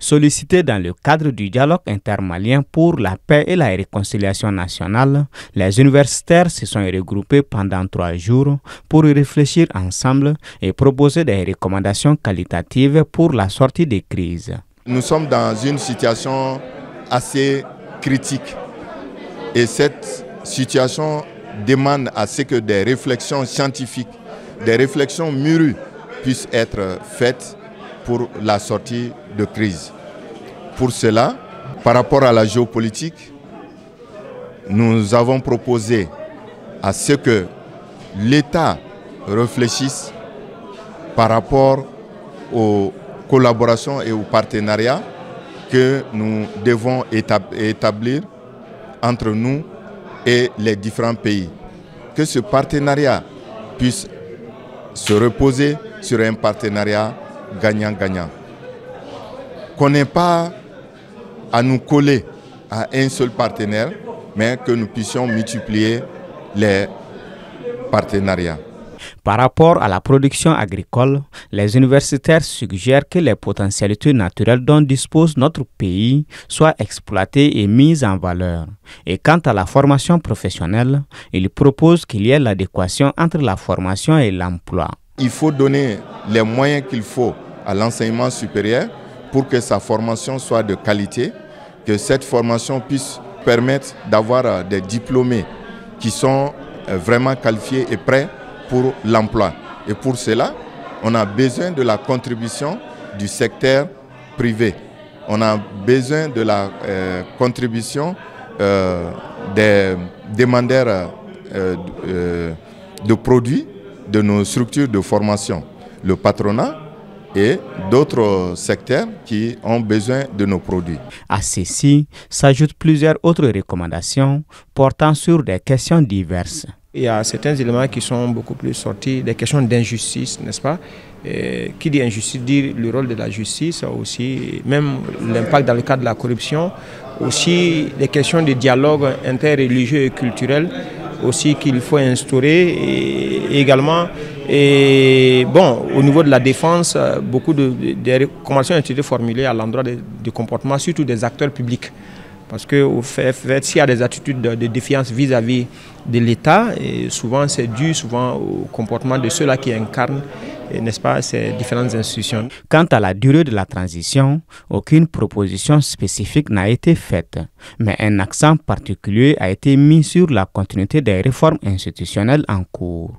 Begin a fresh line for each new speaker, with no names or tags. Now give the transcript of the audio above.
Sollicités dans le cadre du dialogue intermalien pour la paix et la réconciliation nationale, les universitaires se sont regroupés pendant 3 jours pour réfléchir ensemble et proposer des recommandations qualitatives pour la sortie des crises.
Nous sommes dans une situation assez critique et cette situation demande à ce que des réflexions scientifiques, des réflexions mûres puissent être faites pour la sortie de crise. Pour cela, par rapport à la géopolitique, nous avons proposé à ce que l'État réfléchisse par rapport aux collaborations et aux partenariats que nous devons établir entre nous et les différents pays. Que ce partenariat puisse se reposer sur un partenariat gagnant-gagnant. Qu'on n'ait pas à nous coller à un seul partenaire, mais que nous puissions multiplier les partenariats.
Par rapport à la production agricole, les universitaires suggèrent que les potentialités naturelles dont dispose notre pays soient exploitées et mises en valeur. Et quant à la formation professionnelle, ils proposent qu'il y ait l'adéquation entre la formation et l'emploi.
Il faut donner les moyens qu'il faut à l'enseignement supérieur pour que sa formation soit de qualité, que cette formation puisse permettre d'avoir des diplômés qui sont vraiment qualifiés et prêts pour l'emploi. Et pour cela, on a besoin de la contribution du secteur privé. On a besoin de la contribution des demandeurs de produits de nos structures de formation, le patronat et d'autres secteurs qui ont besoin de nos produits.
À ceci s'ajoutent plusieurs autres recommandations portant sur des questions diverses.
Il y a certains éléments qui sont beaucoup plus sortis, des questions d'injustice, n'est-ce pas? Qui dit injustice dit le rôle de la justice, aussi même l'impact dans le cadre de la corruption, aussi des questions de dialogue interreligieux et culturel, aussi qu'il faut instaurer et également. Et bon, au niveau de la défense, beaucoup de recommandations ont été formulées à l'endroit du comportement, surtout des acteurs publics. Parce que s'il y a des attitudes de défiance vis-à-vis de l'État, souvent c'est dû au comportement de ceux-là qui incarnent, n'est-ce pas, ces différentes institutions.
Quant à la durée de la transition, aucune proposition spécifique n'a été faite, mais un accent particulier a été mis sur la continuité des réformes institutionnelles en cours.